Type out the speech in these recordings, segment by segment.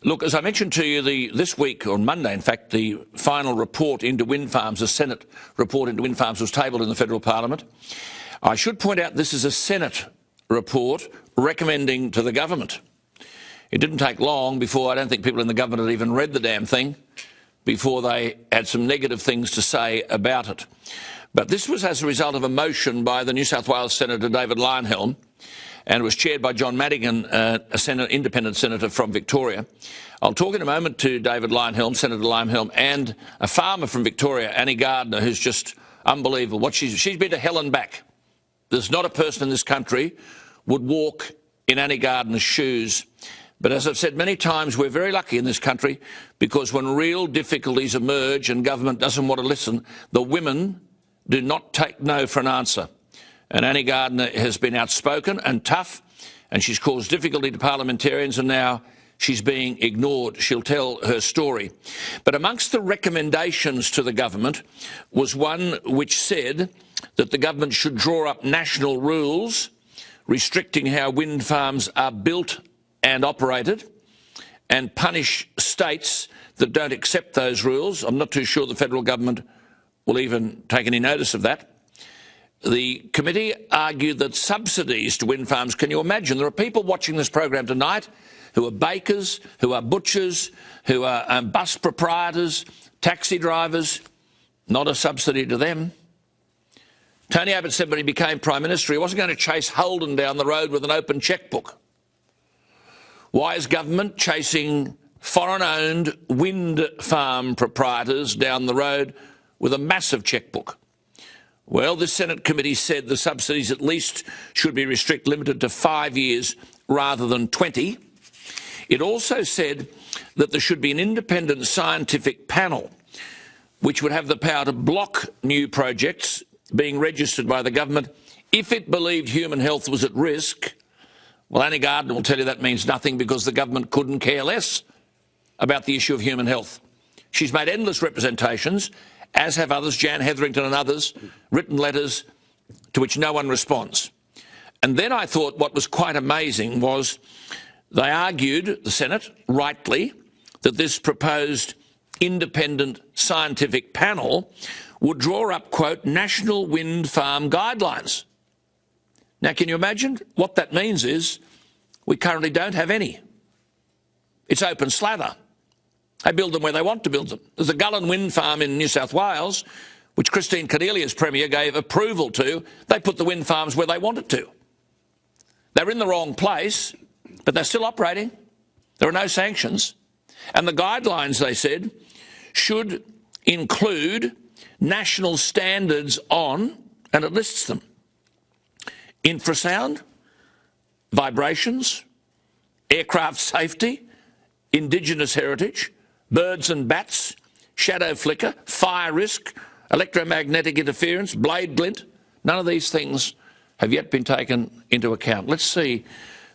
Look, as I mentioned to you this week, on Monday, in fact, the final report into wind farms, the Senate report into wind farms, was tabled in the federal parliament. I should point out this is a Senate report recommending to the government. It didn't take long before, I don't think people in the government had even read the damn thing, before they had some negative things to say about it. But this was as a result of a motion by the New South Wales Senator David Leyonhjelm, and it was chaired by John Madigan, a independent senator from Victoria. I'll talk in a moment to David Leyonhjelm, Senator Leyonhjelm, and a farmer from Victoria, Annie Gardner, who's just unbelievable. She's been to hell and back. There's not a person in this country would walk in Annie Gardner's shoes. But as I've said many times, we're very lucky in this country, because when real difficulties emerge and government doesn't want to listen, the women do not take no for an answer. And Annie Gardner has been outspoken and tough, and she's caused difficulty to parliamentarians, and now she's being ignored. She'll tell her story. But amongst the recommendations to the government was one which said that the government should draw up national rules restricting how wind farms are built and operated, and punish states that don't accept those rules. I'm not too sure the federal government will even take any notice of that. The committee argued that subsidies to wind farms, can you imagine? There are people watching this program tonight who are bakers, who are butchers, who are bus proprietors, taxi drivers. Not a subsidy to them. Tony Abbott said when he became Prime Minister he wasn't going to chase Holden down the road with an open chequebook. Why is government chasing foreign-owned wind farm proprietors down the road with a massive chequebook? Well, the Senate committee said the subsidies at least should be limited to 5 years rather than 20. It also said that there should be an independent scientific panel which would have the power to block new projects being registered by the government if it believed human health was at risk. Well, Annie Gardner will tell you that means nothing, because the government couldn't care less about the issue of human health. She's made endless representations, as have others, Jan Hetherington and others, written letters to which no one responds. And then I thought what was quite amazing was they argued, the Senate, rightly, that this proposed independent scientific panel would draw up, quote, national wind farm guidelines. Now, can you imagine? What that means is we currently don't have any. It's open slather. They build them where they want to build them. There's a Gullen wind farm in New South Wales, which Christine Keneally, Premier, gave approval to. They put the wind farms where they wanted to. They're in the wrong place, but they're still operating. There are no sanctions. And the guidelines, they said, should include national standards on, and it lists them, infrasound, vibrations, aircraft safety, Indigenous heritage, birds and bats, shadow flicker, fire risk, electromagnetic interference, blade glint. None of these things have yet been taken into account. Let's see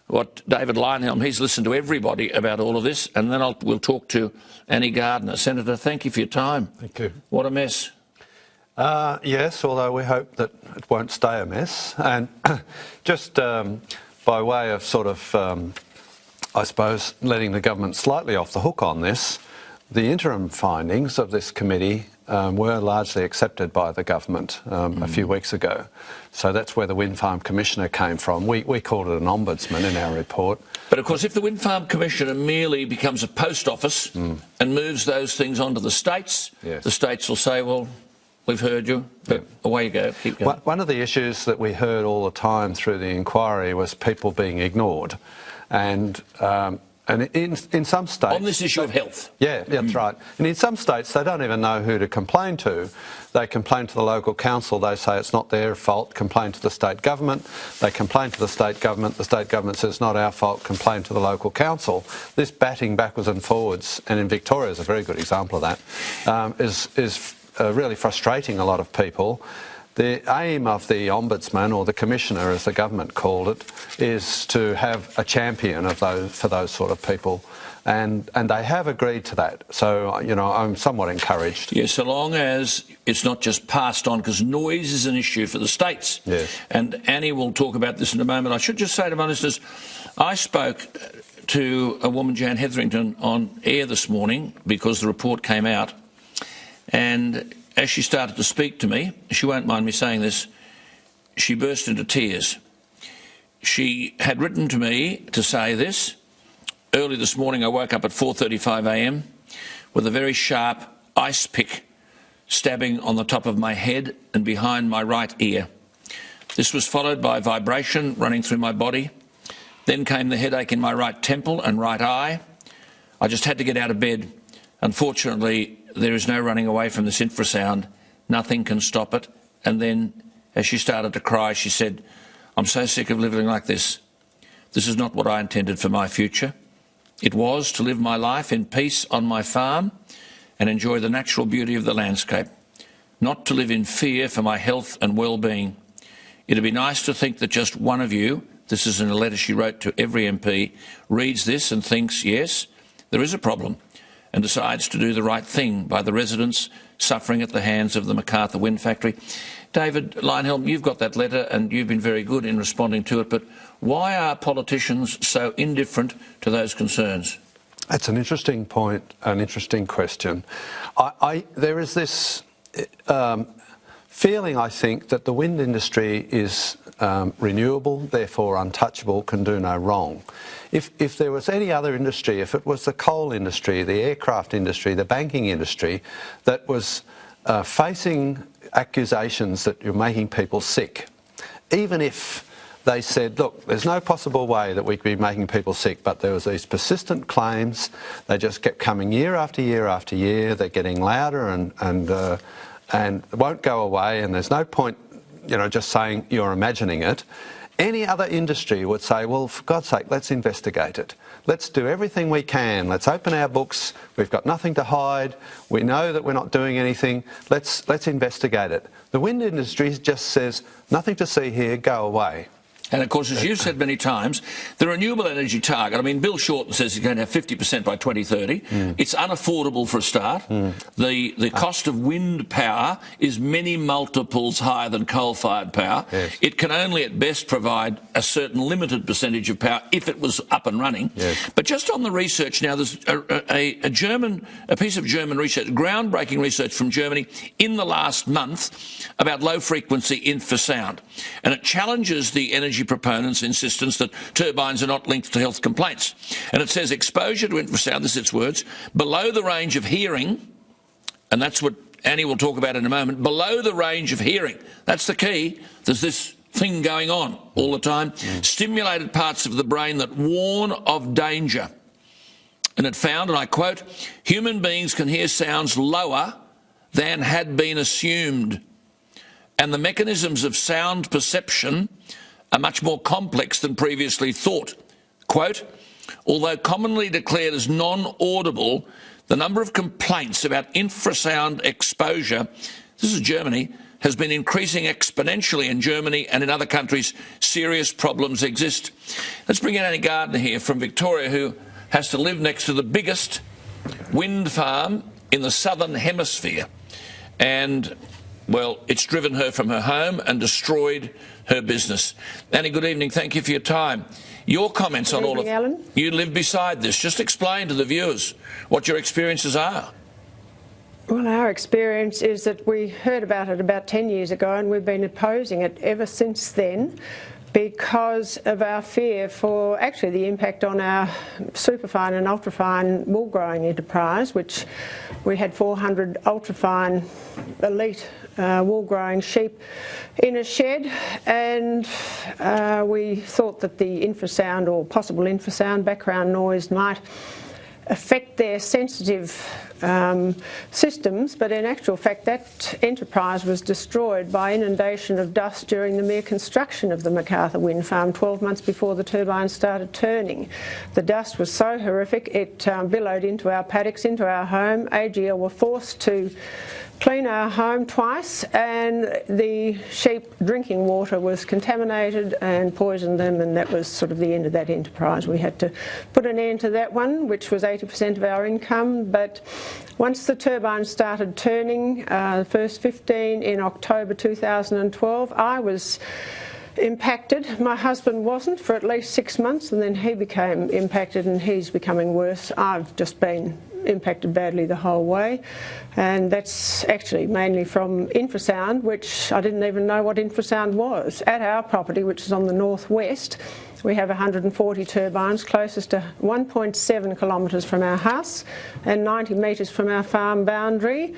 what David Leyonhjelm, he's listened to everybody about all of this, and then we'll talk to Annie Gardner. Senator, thank you for your time. Thank you. What a mess. Yes, although we hope that it won't stay a mess. And just by way of sort of, I suppose, letting the government slightly off the hook on this, the interim findings of this committee were largely accepted by the government a few weeks ago. So that's where the Wind Farm Commissioner came from. We called it an ombudsman in our report. But of course, if the Wind Farm Commissioner merely becomes a post office and moves those things onto the states, yes, the states will say, well, we've heard you, but away you go, keep going. One of the issues that we heard all the time through the inquiry was people being ignored. And in some states... On this issue of health. Yeah, that's right. And in some states, they don't even know who to complain to. They complain to the local council, they say it's not their fault, complain to the state government. They complain to the state government says it's not our fault, complain to the local council. This batting backwards and forwards, and in Victoria is a very good example of that, is really frustrating a lot of people. The aim of the Ombudsman, or the Commissioner as the government called it, is to have a champion of for those sort of people. And they have agreed to that. So, you know, I'm somewhat encouraged. Yes, so long as it's not just passed on, because noise is an issue for the states. Yes. And Annie will talk about this in a moment. I should just say to my listeners, I spoke to a woman, Jan Hetherington, on air this morning because the report came out. And as she started to speak to me, she won't mind me saying this, she burst into tears. She had written to me to say this. Early this morning I woke up at 4:35 a.m. with a very sharp ice pick stabbing on the top of my head and behind my right ear. This was followed by vibration running through my body. Then came the headache in my right temple and right eye. I just had to get out of bed. Unfortunately, there is no running away from this infrasound. Nothing can stop it. And then, as she started to cry, she said, "I'm so sick of living like this. This is not what I intended for my future. It was to live my life in peace on my farm and enjoy the natural beauty of the landscape, not to live in fear for my health and well-being. It'd be nice to think that just one of you," this is in a letter she wrote to every MP, "reads this and thinks, yes, there is a problem, and decides to do the right thing by the residents suffering at the hands of the Macarthur Wind Factory." David Leyonhjelm, you've got that letter and you've been very good in responding to it, but why are politicians so indifferent to those concerns? That's an interesting point, an interesting question. There is this feeling, I think, that the wind industry is renewable, therefore untouchable, can do no wrong. If there was any other industry, if it was the coal industry, the aircraft industry, the banking industry, that was facing accusations that you're making people sick, even if they said, look, there's no possible way that we could be making people sick, but there was these persistent claims, they just kept coming year after year after year, they're getting louder and won't go away, and there's no point, just saying you're imagining it. Any other industry would say, well, for God's sake, let's investigate it. Let's do everything we can. Let's open our books. We've got nothing to hide. We know that we're not doing anything. Let's investigate it. The wind industry just says, nothing to see here, go away. And of course, as you've said many times, the renewable energy target, I mean, Bill Shorten says he's going to have 50% by 2030. It's unaffordable for a start. The cost of wind power is many multiples higher than coal-fired power. Yes. It can only at best provide a certain limited percentage of power if it was up and running. Yes. But just on the research now, there's a piece of German research, groundbreaking research from Germany in the last month about low-frequency infrasound. And it challenges the energy proponents' insistence that turbines are not linked to health complaints. And it says exposure to infrasound, this is its words, below the range of hearing, and that's what Annie will talk about in a moment, below the range of hearing, that's the key, there's this thing going on all the time, stimulated parts of the brain that warn of danger. And it found, and I quote, human beings can hear sounds lower than had been assumed, and the mechanisms of sound perception are much more complex than previously thought. Quote, although commonly declared as non-audible, the number of complaints about infrasound exposure, this is Germany, has been increasing exponentially in Germany, and in other countries serious problems exist. Let's bring in Annie Gardner here from Victoria, who has to live next to the biggest wind farm in the southern hemisphere. And, well, it's driven her from her home and destroyed her business. Annie, good evening. Thank you for your time. Your comments on all of Alan. You live beside this. Just explain to the viewers what your experiences are. Well, our experience is that we heard about it about 10 years ago, and we've been opposing it ever since then because of our fear for actually the impact on our superfine and ultrafine wool growing enterprise, which we had 400 ultrafine elite wool growing sheep in a shed, and we thought that the infrasound or possible infrasound background noise might affect their sensitive systems, but in actual fact that enterprise was destroyed by inundation of dust during the mere construction of the Macarthur wind farm 12 months before the turbines started turning. The dust was so horrific it billowed into our paddocks, into our home. AGL were forced to clean our home twice, and the sheep drinking water was contaminated and poisoned them, and that was sort of the end of that enterprise. We had to put an end to that one, which was 80% of our income, but once the turbines started turning, the first 15 in October 2012, I was impacted. My husband wasn't for at least 6 months, and then he became impacted, and he's becoming worse. I've just been impacted badly the whole way, and that's actually mainly from infrasound, which I didn't even know what infrasound was. At our property, which is on the northwest, we have 140 turbines, closest to 1.7 kilometres from our house and 90 metres from our farm boundary.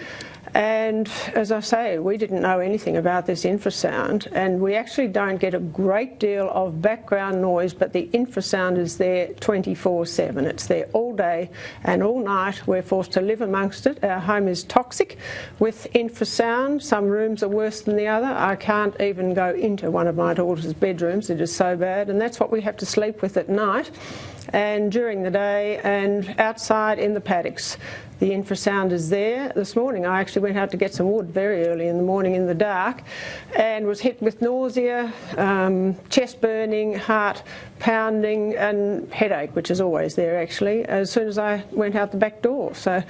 And as I say, we didn't know anything about this infrasound, and we actually don't get a great deal of background noise, but the infrasound is there 24/7. It's there all day and all night. We're forced to live amongst it. Our home is toxic with infrasound. Some rooms are worse than the other. I can't even go into one of my daughter's bedrooms. It is so bad, and that's what we have to sleep with at night and during the day and outside in the paddocks. The infrasound is there. This morning I actually went out to get some wood very early in the morning in the dark and was hit with nausea, chest burning, heart pounding and headache, which is always there actually, as soon as I went out the back door. So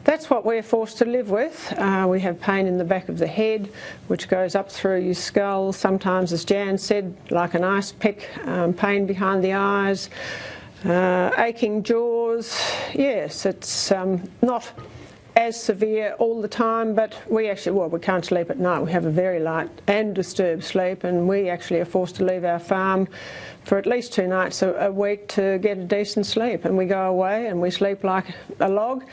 that's what we're forced to live with. We have pain in the back of the head, which goes up through your skull. Sometimes, as Jan said, like an ice pick, pain behind the eyes. Aching jaws. Yes, it's not as severe all the time, but we can't sleep at night. We have a very light and disturbed sleep, and we actually are forced to leave our farm for at least 2 nights a week to get a decent sleep, and we go away and we sleep like a log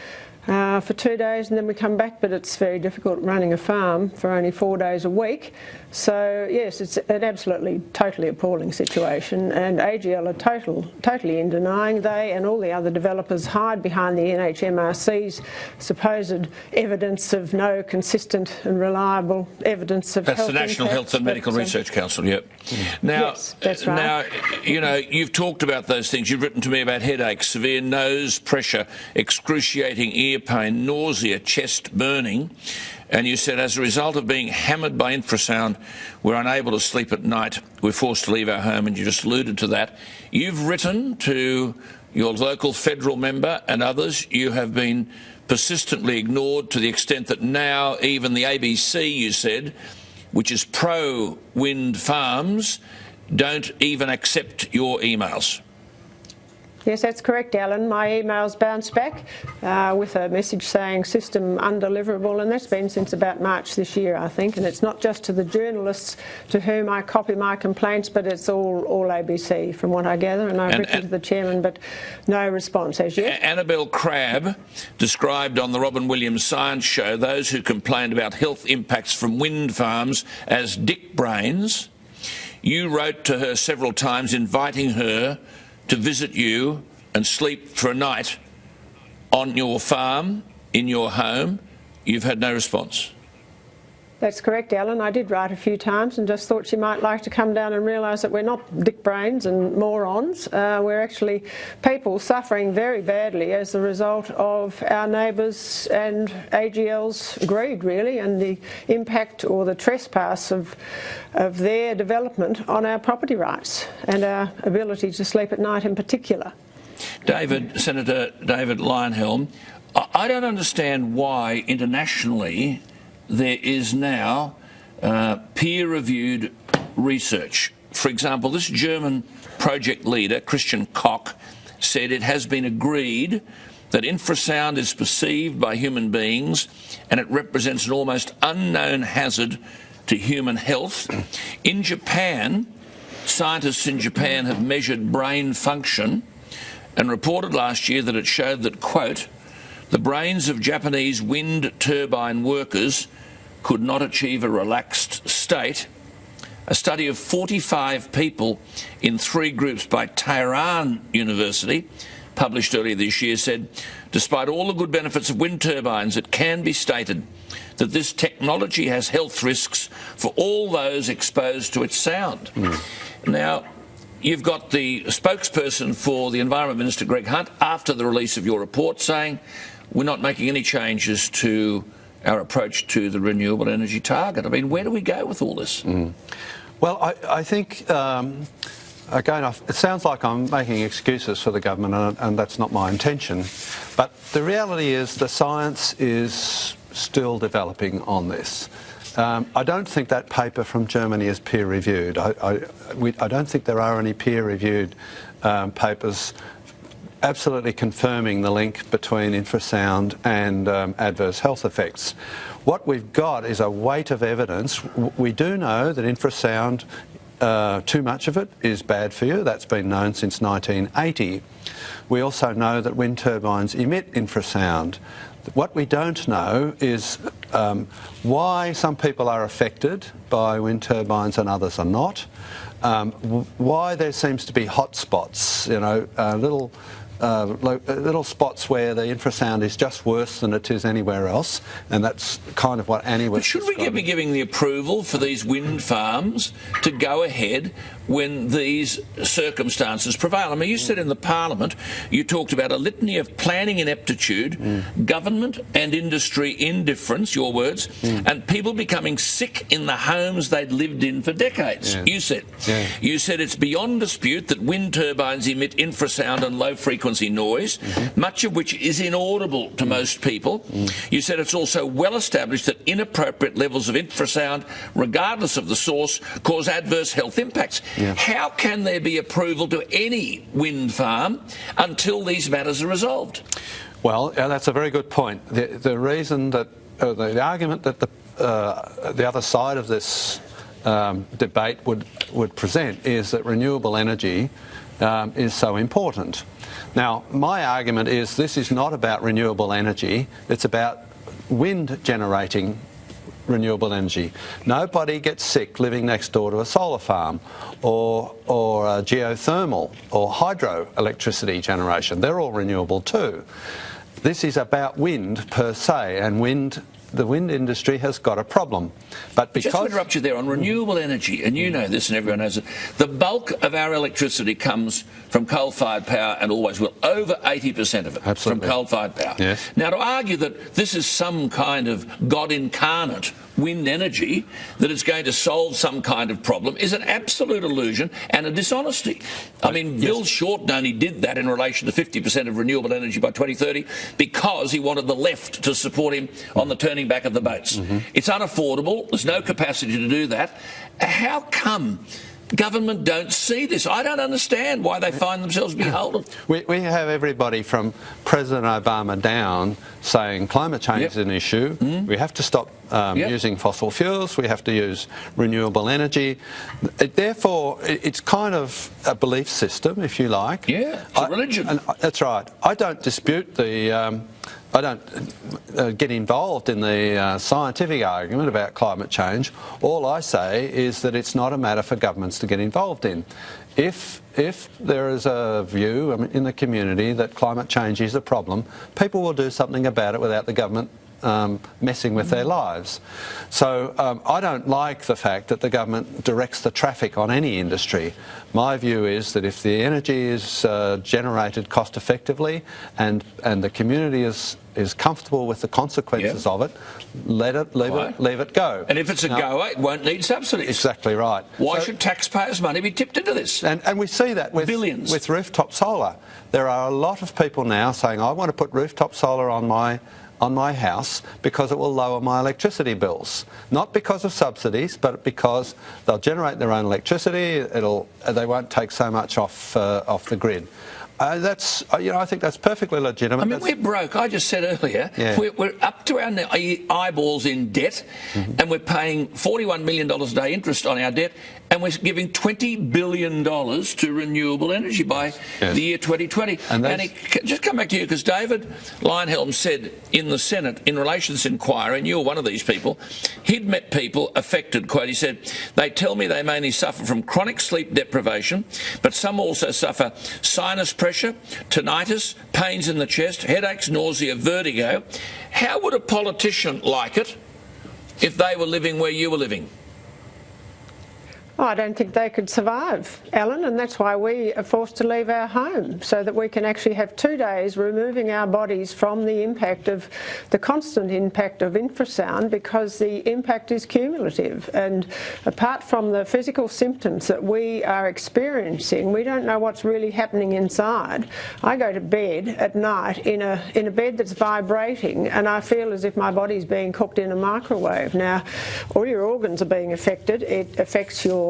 for 2 days, and then we come back, but it's very difficult running a farm for only 4 days a week. So yes, it's an absolutely, totally appalling situation, and AGL are totally in denying. They and all the other developers hide behind the NHMRC's supposed evidence of no consistent and reliable evidence of health That's the National Health and Medical Research Council, yep. Now, yes, that's right. Now, you know, you've talked about those things. You've written to me about headaches, severe nose pressure, excruciating ear pain, nausea, chest burning. And you said, as a result of being hammered by infrasound, we're unable to sleep at night. We're forced to leave our home, and you just alluded to that. You've written to your local federal member and others. You have been persistently ignored to the extent that now even the ABC, you said, which is pro-wind farms, don't even accept your emails. Yes, that's correct, Alan. My emails bounced back with a message saying system undeliverable, and that's been since about March this year, I think. And it's not just to the journalists to whom I copy my complaints, but it's all ABC from what I gather. And I've written to the chairman, but no response as yet. Annabelle Crabb described on the Robin Williams Science Show those who complained about health impacts from wind farms as dick brains. You wrote to her several times inviting her to visit you and sleep for a night on your farm, in your home. You've had no response. That's correct, Alan. I did write a few times and just thought she might like to come down and realise that we're not dick brains and morons. We're actually people suffering very badly as a result of our neighbours and AGL's greed, really, and the impact or the trespass of their development on our property rights and our ability to sleep at night in particular. Senator David Leyonhjelm, I don't understand why internationally there is now peer-reviewed research. For example, this German project leader, Christian Koch, said it has been agreed that infrasound is perceived by human beings and it represents an almost unknown hazard to human health. In Japan, scientists in Japan have measured brain function and reported last year that it showed that, quote, the brains of Japanese wind turbine workers could not achieve a relaxed state. A study of 45 people in 3 groups by Tehran University, published earlier this year, said, despite all the good benefits of wind turbines, it can be stated that this technology has health risks for all those exposed to its sound. Now, you've got the spokesperson for the Environment Minister, Greg Hunt, after the release of your report saying, we're not making any changes to our approach to the renewable energy target. I mean, where do we go with all this? Well, I think, again, it sounds like I'm making excuses for the government, and that's not my intention. But the reality is the science is still developing on this. I don't think that paper from Germany is peer-reviewed. I don't think there are any peer-reviewed papers absolutely confirming the link between infrasound and adverse health effects. What we've got is a weight of evidence. We do know that infrasound, too much of it, is bad for you. That's been known since 1980. We also know that wind turbines emit infrasound. What we don't know is why some people are affected by wind turbines and others are not. Why there seems to be hot spots, little spots where the infrasound is just worse than it is anywhere else, and that's kind of what Annie was describing. Should we be giving the approval for these wind farms to go ahead when these circumstances prevail? I mean, you said in the Parliament, you talked about a litany of planning ineptitude, government and industry indifference, your words, and people becoming sick in the homes they'd lived in for decades. Yeah. You said it's beyond dispute that wind turbines emit infrasound and low-frequency noise, much of which is inaudible to most people. You said it's also well established that inappropriate levels of infrasound, regardless of the source, cause adverse health impacts. Yeah. How can there be approval to any wind farm until these matters are resolved? Well, that's a very good point. The reason that the argument that the other side of this debate would present is that renewable energy is so important. Now, my argument is this is not about renewable energy, it's about wind generating renewable energy. Nobody gets sick living next door to a solar farm or geothermal or hydroelectricity generation. They're all renewable too. This is about wind per se, and the wind industry has got a problem. But because... Just to interrupt you there on renewable energy, and you know this and everyone knows it, the bulk of our electricity comes from coal-fired power and always will. Over 80% of it Absolutely. From coal-fired power. Yes. Now, to argue that this is some kind of God incarnate wind energy that is going to solve some kind of problem is an absolute illusion and a dishonesty. I mean, Bill Shorten only did that in relation to 50% of renewable energy by 2030 because he wanted the left to support him on the turning back of the boats. It's unaffordable. There's no capacity to do that. How come government don't see this? I don't understand why they find themselves beholden. We have everybody from President Obama down saying climate change is an issue. We have to stop using fossil fuels. We have to use renewable energy. Therefore, it's kind of a belief system, if you like. Yeah, it's a religion. That's right. I don't dispute the... I don't get involved in the scientific argument about climate change. All I say is that it's not a matter for governments to get involved in. If there is a view in the community that climate change is a problem, people will do something about it without the government messing with their lives. So I don't like the fact that the government directs the traffic on any industry. My view is that if the energy is generated cost effectively and the community is comfortable with the consequences of it, leave it go. And if it's a goer, it won't need subsidies. Exactly right. Why should taxpayers' money be tipped into this? And we see that with billions. With rooftop solar. There are a lot of people now saying, I want to put rooftop solar on my house because it will lower my electricity bills. Not because of subsidies, but because they'll generate their own electricity. They won't take so much off the grid. I think that's perfectly legitimate. I mean, we're broke. I just said earlier, we're up to our eyeballs in debt, and we're paying $41 million a day interest on our debt, and we're giving $20 billion to renewable energy by the year 2020. And just come back to you, because David Leyonhjelm said in the Senate, in relation to this inquiry, and you're one of these people, he'd met people affected, quote, he said, they tell me they mainly suffer from chronic sleep deprivation, but some also suffer sinus pressure, tinnitus, pains in the chest, headaches, nausea, vertigo. How would a politician like it if they were living where you were living? I don't think they could survive, Alan, and that's why we are forced to leave our home, so that we can actually have 2 days removing our bodies from the impact of the constant impact of infrasound, because the impact is cumulative. And apart from the physical symptoms that we are experiencing, we don't know what's really happening inside. I go to bed at night in a bed that's vibrating, and I feel as if my body's being cooked in a microwave. Now, all your organs are being affected. It affects your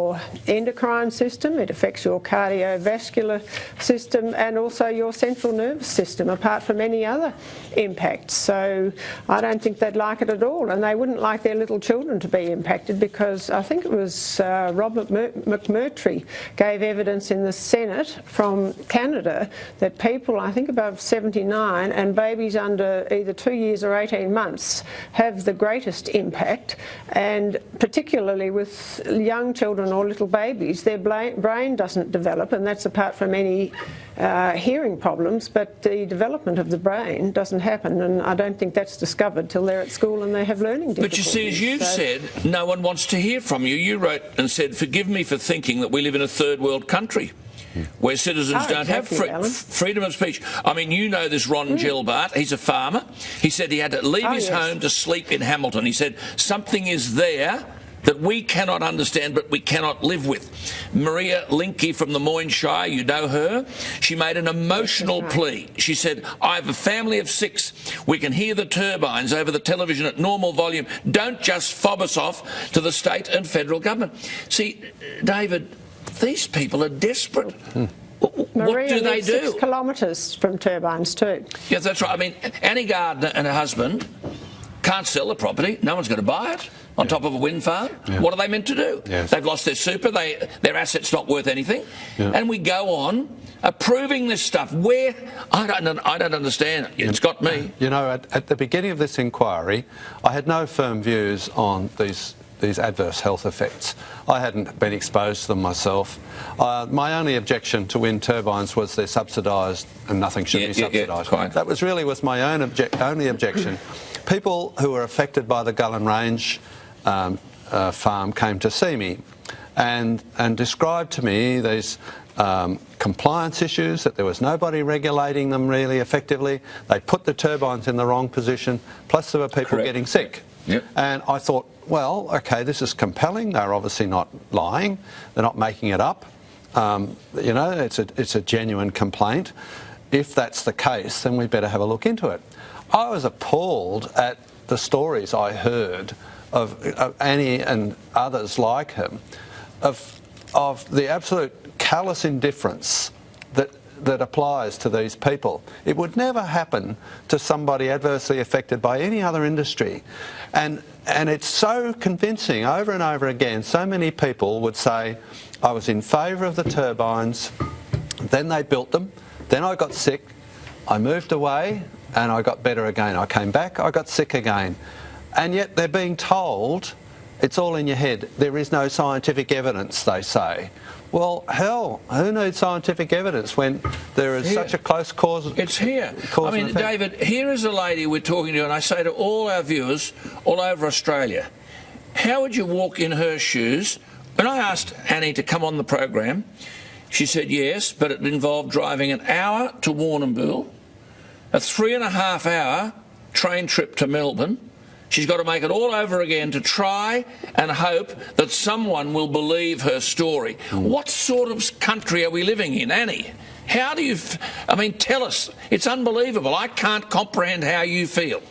endocrine system, it affects your cardiovascular system, and also your central nervous system, apart from any other impacts. So I don't think they'd like it at all, and they wouldn't like their little children to be impacted, because I think it was Robert McMurtry gave evidence in the Senate from Canada that people, I think above 79, and babies under either 2 years or 18 months have the greatest impact, and particularly with young children or little babies, their brain doesn't develop, and that's apart from any hearing problems, but the development of the brain doesn't happen, and I don't think that's discovered till they're at school and they have learning difficulties. But you see, as you've said, no one wants to hear from you. You wrote and said, forgive me for thinking that we live in a third world country where citizens don't have freedom of speech. I mean, you know this Ron Gelbart, he's a farmer. He said he had to leave his home to sleep in Hamilton. He said, something is there that we cannot understand but we cannot live with. Maria Linke from the Moyne Shire, you know her, she made an emotional plea. She said, I have a family of 6. We can hear the turbines over the television at normal volume. Don't just fob us off to the state and federal government. See, David, these people are desperate. What do they do? 6 kilometres from turbines too. Yes, that's right. I mean, Annie Gardner and her husband can't sell the property. No one's going to buy it on top of a wind farm. What are they meant to do? They've lost their super. Their assets not worth anything. And we go on approving this stuff. Where I don't understand. It's got me. You know, at the beginning of this inquiry, I had no firm views on these adverse health effects. I hadn't been exposed to them myself. My only objection to wind turbines was they're subsidised and nothing should be subsidised. That was my only objection. People who were affected by the Gullen Range farm came to see me and described to me these compliance issues, that there was nobody regulating them really effectively. They put the turbines in the wrong position, plus there were people getting sick. And I thought, well, okay, this is compelling. They're obviously not lying. They're not making it up. You know, it's a genuine complaint. If that's the case, then we better have a look into it. I was appalled at the stories I heard of Annie and others like him, of the absolute callous indifference that applies to these people. It would never happen to somebody adversely affected by any other industry. And it's so convincing over and over again. So many people would say, I was in favour of the turbines, then they built them, then I got sick, I moved away and I got better again. I came back, I got sick again. And yet they're being told it's all in your head. There is no scientific evidence, they say. Well, hell, who needs scientific evidence when there is such a close cause? It's here. I mean, David, here is a lady we're talking to, and I say to all our viewers all over Australia, how would you walk in her shoes? When I asked Annie to come on the program, she said yes, but it involved driving an hour to Warrnambool, a 3.5-hour train trip to Melbourne. She's got to make it all over again to try and hope that someone will believe her story. What sort of country are we living in, Annie? How do you... I mean, tell us. It's unbelievable. I can't comprehend how you feel.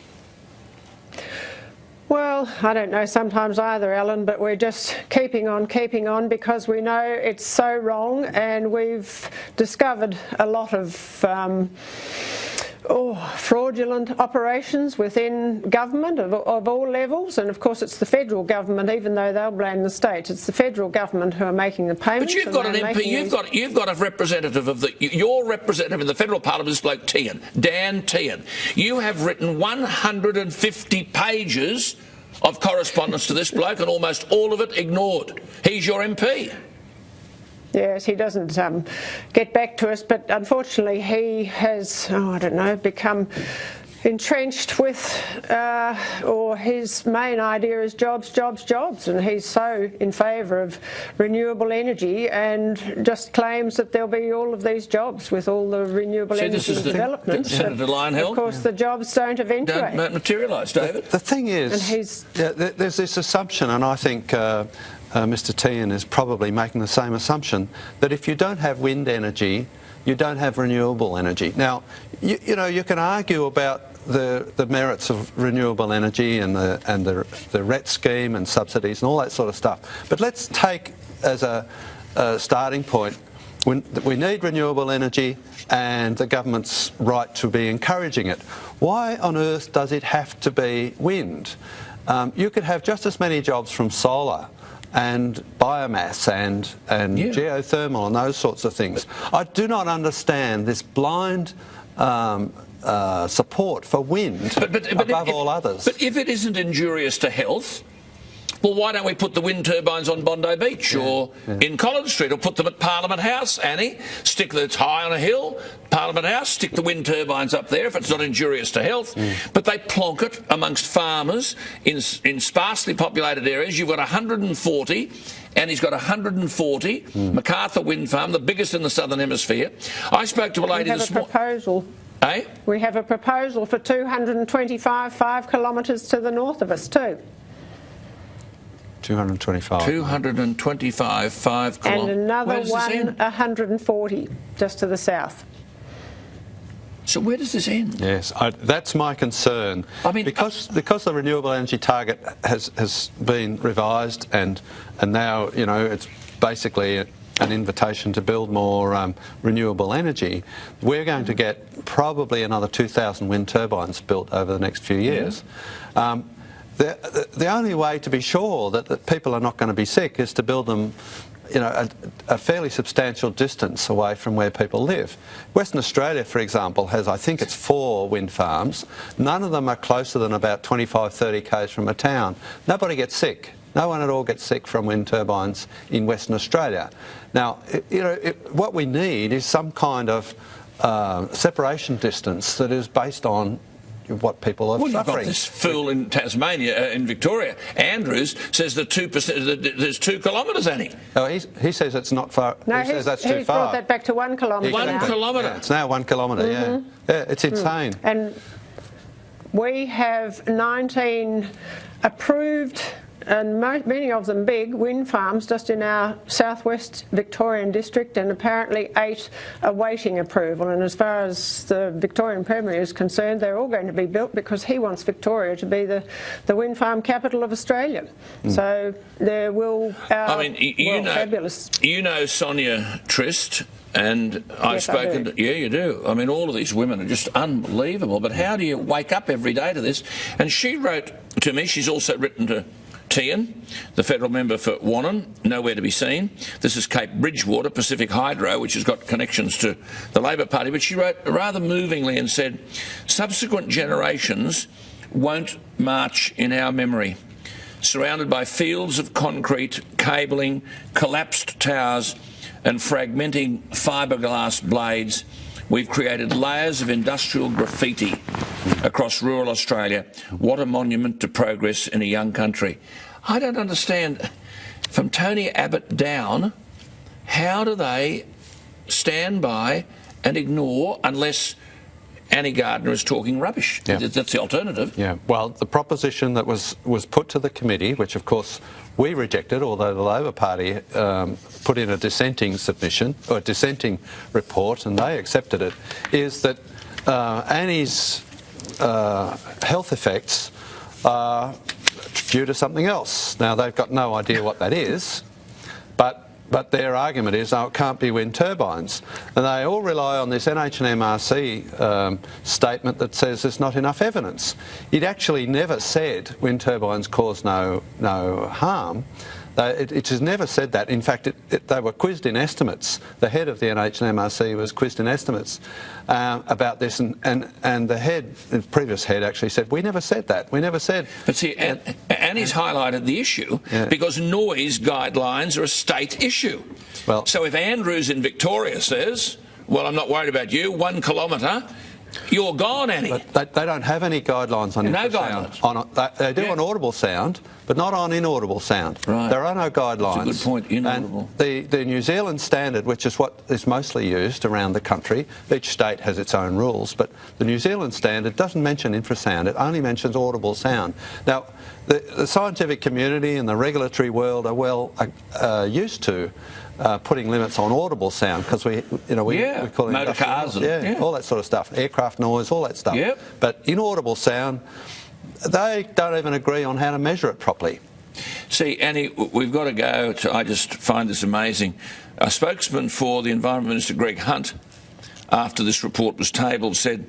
Well, I don't know sometimes either, Alan, but we're just keeping on because we know it's so wrong, and we've discovered a lot of fraudulent operations within government of all levels, and of course it's the federal government, even though they'll blame the states. It's the federal government who are making the payments. But you've got an MP, you've got a representative of your representative in the federal parliament, this bloke Tehan, Dan Tehan. You have written 150 pages of correspondence to this bloke, and almost all of it ignored. He's your MP. Yes, he doesn't get back to us, but unfortunately he has, I don't know, become... entrenched with, or his main idea is jobs, jobs, jobs, and he's so in favour of renewable energy and just claims that there'll be all of these jobs with all the renewable energy developments. Senator Leyonhjelm? Of course, the jobs don't eventuate. Don't materialise, David. The thing is, there's this assumption, and I think Mr. Tehan is probably making the same assumption, that if you don't have wind energy, you don't have renewable energy. Now, you know, you can argue about the merits of renewable energy and the RET scheme and subsidies and all that sort of stuff. But let's take as a starting point, we need renewable energy and the government's right to be encouraging it. Why on earth does it have to be wind? You could have just as many jobs from solar and biomass and geothermal and those sorts of things. I do not understand this blind support for wind above all others. But if it isn't injurious to health, well, why don't we put the wind turbines on Bondi Beach or in Collins Street, or put them at Parliament House, Annie? Stick that it's high on a hill, Parliament House, stick the wind turbines up there if it's not injurious to health. But they plonk it amongst farmers in sparsely populated areas. You've got 140, and he's got 140, MacArthur Wind Farm, the biggest in the Southern Hemisphere. I spoke to a lady this morning. We have a proposal for 225 5 kilometres to the north of us too. 225. 225 5 kilometres. And another one, 140, just to the south. So where does this end? Yes, that's my concern. I mean, because the renewable energy target has been revised, and now, you know, it's basically an invitation to build more renewable energy. We're going to get probably another 2,000 wind turbines built over the next few years. The only way to be sure that people are not going to be sick is to build them, you know, a fairly substantial distance away from where people live. Western Australia, for example, has, I think it's 4 wind farms. None of them are closer than about 25, 30 k's from a town. Nobody gets sick. No one at all gets sick from wind turbines in Western Australia. Now, you know, what we need is some kind of separation distance that is based on what people are suffering. You've got this fool in Tasmania, in Victoria. Andrews says that 2%, there's 2 kilometres, Annie. Oh, he says it's not far. No, he says that's too far. He's brought that back to 1 kilometre. 1 kilometre. Yeah, it's now 1 kilometre. Yeah, it's insane. And we have 19 approved, and many of them big, wind farms just in our southwest Victorian district, and apparently 8 awaiting approval. And as far as the Victorian Premier is concerned, they're all going to be built because he wants Victoria to be the wind farm capital of Australia. So there will, fabulous. You know Sonia Trist, and I've spoken to, yeah, you do. I mean, all of these women are just unbelievable. But how do you wake up every day to this? And she wrote to me, she's also written to Tehan, the federal member for Wannon, nowhere to be seen. This is Cape Bridgewater, Pacific Hydro, which has got connections to the Labor Party. But she wrote rather movingly and said, subsequent generations won't march in our memory. Surrounded by fields of concrete, cabling, collapsed towers and fragmenting fiberglass blades, we've created layers of industrial graffiti across rural Australia. What a monument to progress in a young country. I don't understand, from Tony Abbott down, how do they stand by and ignore, unless Annie Gardner is talking rubbish? Yeah. That's the alternative. Yeah, well, the proposition that was put to the committee, which of course we rejected, although the Labor Party put in a dissenting submission, or a dissenting report, and they accepted it, is that Annie's health effects are due to something else. Now, they've got no idea what that is, but their argument is, oh, it can't be wind turbines. And they all rely on this NHMRC statement that says there's not enough evidence. It actually never said wind turbines cause no harm. It has never said that. In fact, they were quizzed in estimates. The head of the NHMRC was quizzed in estimates about this, and the previous head actually said, we never said that. We never said. But see, Annie's highlighted the issue because noise guidelines are a state issue. Well, so if Andrews in Victoria says, well, I'm not worried about you, 1 kilometre, You're gone, Annie. But they don't have any guidelines on infrasound. They do on audible sound, but not on inaudible sound. Right. There are no guidelines. That's a good point, inaudible. And the New Zealand standard, which is what is mostly used around the country, each state has its own rules, but the New Zealand standard doesn't mention infrasound, it only mentions audible sound. Now, the scientific community and the regulatory world are well used to putting limits on audible sound, because we call it motor cars, all that sort of stuff, aircraft noise, all that stuff. Yep. But inaudible sound, they don't even agree on how to measure it properly. See, Annie, we've got to go to, I just find this amazing. A spokesman for the Environment Minister, Greg Hunt, after this report was tabled, said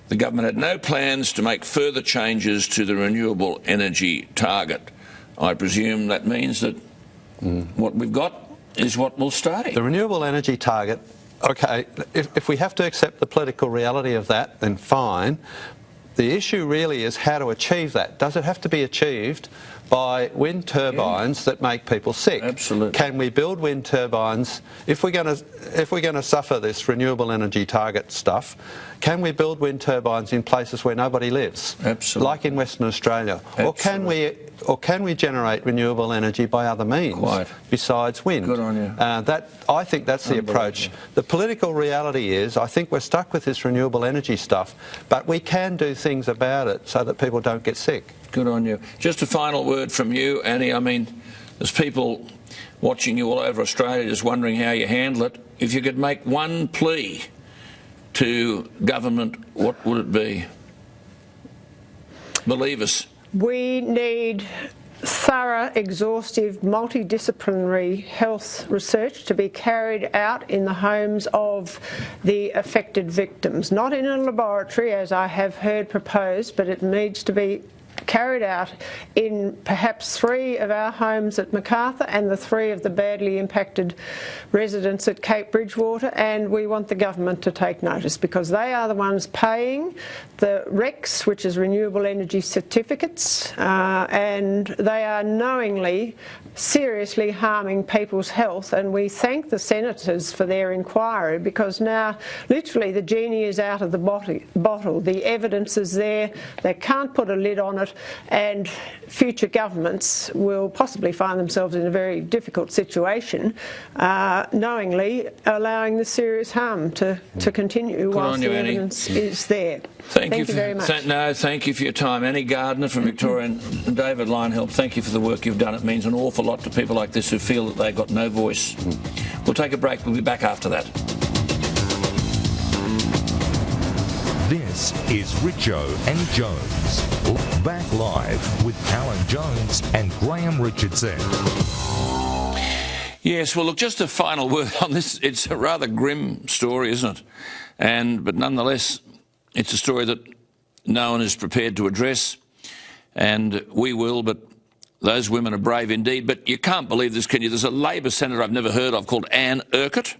the government had no plans to make further changes to the renewable energy target. I presume that means that what we've got is what will stay. The renewable energy target, okay, if we have to accept the political reality of that, then fine. The issue really is how to achieve that. Does it have to be achieved by wind turbines that make people sick? Absolutely. Can we build wind turbines? If we're going to suffer this renewable energy target stuff, can we build wind turbines in places where nobody lives? Absolutely. Like in Western Australia. Absolutely. Or can we generate renewable energy by other means besides wind? Good on you. I think that's the approach. The political reality is, I think we're stuck with this renewable energy stuff, but we can do things about it so that people don't get sick. Good on you. Just a final word from you, Annie. I mean, there's people watching you all over Australia just wondering how you handle it. If you could make one plea to government, what would it be? Believe us. We need thorough, exhaustive, multidisciplinary health research to be carried out in the homes of the affected victims. Not in a laboratory, as I have heard proposed, but it needs to be carried out in perhaps 3 of our homes at Macarthur and the 3 of the badly impacted residents at Cape Bridgewater, and we want the government to take notice, because they are the ones paying the RECs, which is renewable energy certificates, and they are knowingly seriously harming people's health. And we thank the senators for their inquiry, because now literally the genie is out of the bottle. The evidence is there, they can't put a lid on it, and future governments will possibly find themselves in a very difficult situation, knowingly allowing the serious harm to continue whilst the evidence is there. Thank you very much. Thank you for your time. Annie Gardner from Victoria and David Leyonhjelm, thank you for the work you've done. It means an awful lot to people like this who feel that they've got no voice. We'll take a break. We'll be back after that. This is Richo and Jones. Back live with Alan Jones and Graham Richardson. Yes, well, look, just a final word on this. It's a rather grim story, isn't it? But nonetheless, it's a story that no one is prepared to address, and we will, but those women are brave indeed. But you can't believe this, can you? There's a Labor senator I've never heard of called Anne Urquhart.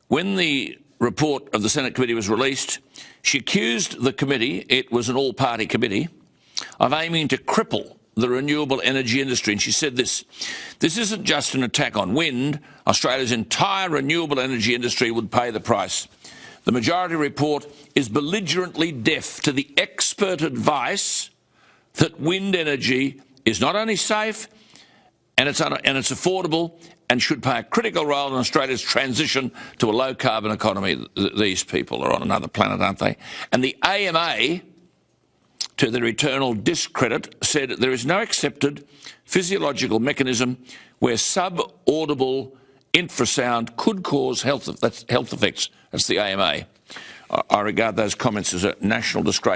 When the report of the Senate committee was released, she accused the committee, it was an all-party committee, of aiming to cripple the renewable energy industry. And she said this isn't just an attack on wind. Australia's entire renewable energy industry would pay the price. The majority report is belligerently deaf to the expert advice that wind energy is not only safe and it's affordable and should play a critical role in Australia's transition to a low-carbon economy. These people are on another planet, aren't they? And the AMA, to their eternal discredit, said there is no accepted physiological mechanism where subaudible infrasound could cause health effects. That's the AMA. I regard those comments as a national disgrace.